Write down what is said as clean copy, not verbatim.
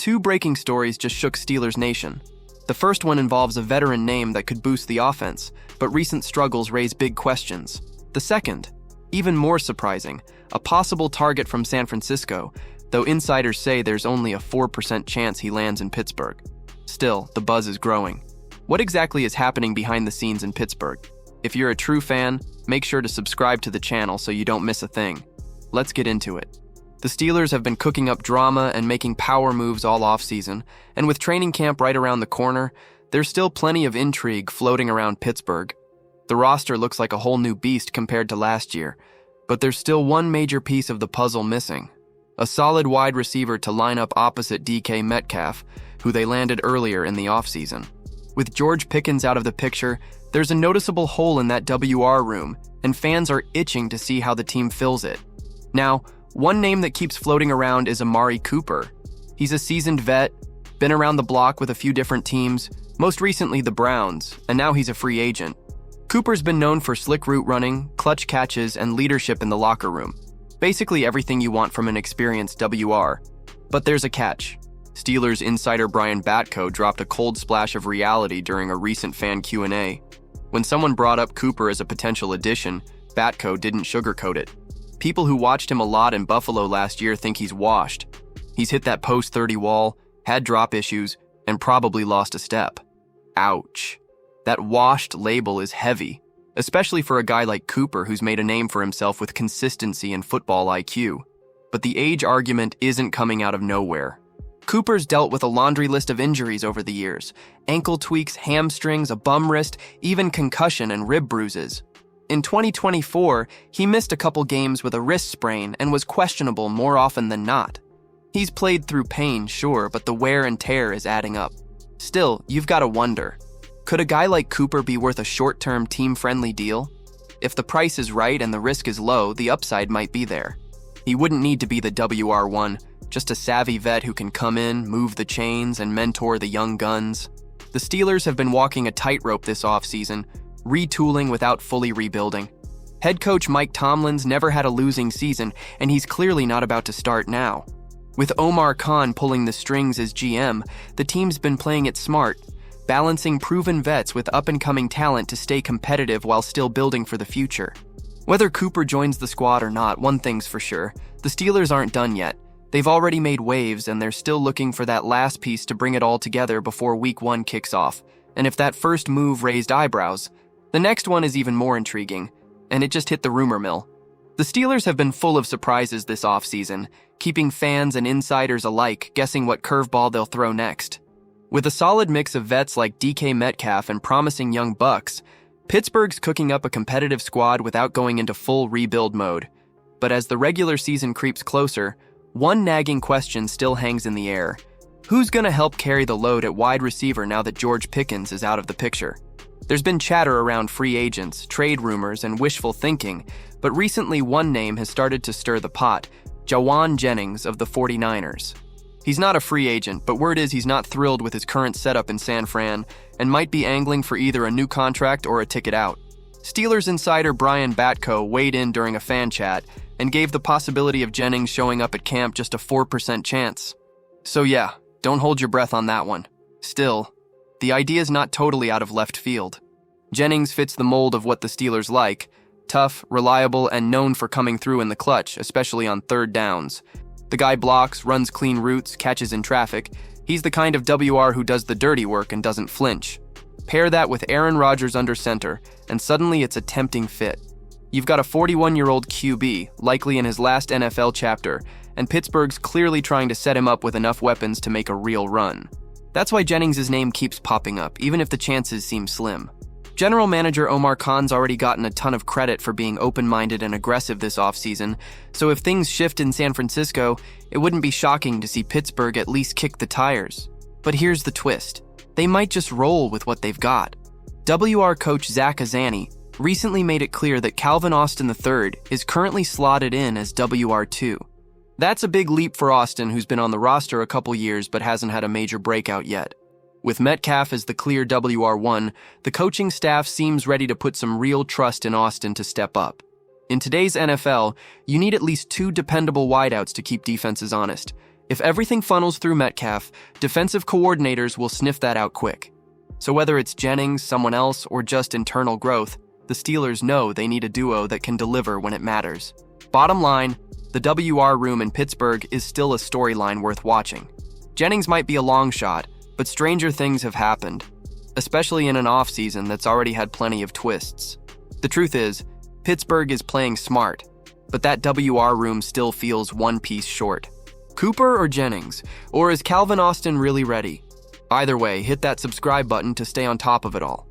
Two breaking stories just shook Steelers Nation. The first one involves a veteran name that could boost the offense, but recent struggles raise big questions. The second, even more surprising, a possible target from San Francisco, though insiders say there's only a 4% chance he lands in Pittsburgh. Still, the buzz is growing. What exactly is happening behind the scenes in Pittsburgh? If you're a true fan, make sure to subscribe to the channel so you don't miss a thing. Let's get into it. The Steelers have been cooking up drama and making power moves all offseason, and with training camp right around the corner, there's still plenty of intrigue floating around Pittsburgh. The roster looks like a whole new beast compared to last year, but there's still one major piece of the puzzle missing. A solid wide receiver to line up opposite DK Metcalf, who they landed earlier in the offseason. With George Pickens out of the picture, there's a noticeable hole in that WR room, and fans are itching to see how the team fills it. Now, one name that keeps floating around is Amari Cooper. He's a seasoned vet, been around the block with a few different teams, most recently the Browns, and now he's a free agent. Cooper's been known for slick route running, clutch catches, and leadership in the locker room. Basically everything you want from an experienced WR. But there's a catch. Steelers insider Brian Batko dropped a cold splash of reality during a recent fan Q&A. When someone brought up Cooper as a potential addition, Batko didn't sugarcoat it. People who watched him a lot in Buffalo last year think he's washed. He's hit that post-30 wall, had drop issues, and probably lost a step. Ouch. That washed label is heavy, especially for a guy like Cooper who's made a name for himself with consistency and football IQ. But the age argument isn't coming out of nowhere. Cooper's dealt with a laundry list of injuries over the years: ankle tweaks, hamstrings, a bum wrist, even concussion and rib bruises. In 2024, he missed a couple games with a wrist sprain and was questionable more often than not. He's played through pain, sure, but the wear and tear is adding up. Still, you've got to wonder, could a guy like Cooper be worth a short-term team-friendly deal? If the price is right and the risk is low, the upside might be there. He wouldn't need to be the WR1, just a savvy vet who can come in, move the chains, and mentor the young guns. The Steelers have been walking a tightrope this offseason, retooling without fully rebuilding. Head coach Mike Tomlin's never had a losing season, and he's clearly not about to start now. With Omar Khan pulling the strings as GM, the team's been playing it smart, balancing proven vets with up-and-coming talent to stay competitive while still building for the future. Whether Cooper joins the squad or not, one thing's for sure, the Steelers aren't done yet. They've already made waves, and they're still looking for that last piece to bring it all together before Week 1 kicks off. And if that first move raised eyebrows, the next one is even more intriguing, and it just hit the rumor mill. The Steelers have been full of surprises this offseason, keeping fans and insiders alike guessing what curveball they'll throw next. With a solid mix of vets like DK Metcalf and promising young bucks, Pittsburgh's cooking up a competitive squad without going into full rebuild mode. But as the regular season creeps closer, one nagging question still hangs in the air. Who's going to help carry the load at wide receiver now that George Pickens is out of the picture? There's been chatter around free agents, trade rumors, and wishful thinking, but recently one name has started to stir the pot: Jawan Jennings of the 49ers. He's not a free agent, but word is he's not thrilled with his current setup in San Fran and might be angling for either a new contract or a ticket out. Steelers insider Brian Batko weighed in during a fan chat and gave the possibility of Jennings showing up at camp just a 4% chance. So yeah, don't hold your breath on that one. Still, the idea's not totally out of left field. Jennings fits the mold of what the Steelers like: tough, reliable, and known for coming through in the clutch, especially on third downs. The guy blocks, runs clean routes, catches in traffic. He's the kind of WR who does the dirty work and doesn't flinch. Pair that with Aaron Rodgers under center, and suddenly it's a tempting fit. You've got a 41-year-old QB, likely in his last NFL chapter, and Pittsburgh's clearly trying to set him up with enough weapons to make a real run. That's why Jennings' name keeps popping up, even if the chances seem slim. General Manager Omar Khan's already gotten a ton of credit for being open-minded and aggressive this offseason, so if things shift in San Francisco, it wouldn't be shocking to see Pittsburgh at least kick the tires. But here's the twist: they might just roll with what they've got. WR coach Zach Azzanni recently made it clear that Calvin Austin III is currently slotted in as WR2. That's a big leap for Austin, who's been on the roster a couple years but hasn't had a major breakout yet. With Metcalf as the clear WR1, the coaching staff seems ready to put some real trust in Austin to step up. In today's NFL, you need at least two dependable wideouts to keep defenses honest, If everything funnels through Metcalf, defensive coordinators will sniff that out quick. So whether it's Jennings, someone else, or just internal growth, the Steelers know they need a duo that can deliver when it matters. Bottom line, the WR room in Pittsburgh is still a storyline worth watching. Jennings might be a long shot, but stranger things have happened, especially in an offseason that's already had plenty of twists. The truth is, Pittsburgh is playing smart, but that WR room still feels one piece short. Cooper or Jennings? Or is Calvin Austin really ready? Either way, hit that subscribe button to stay on top of it all.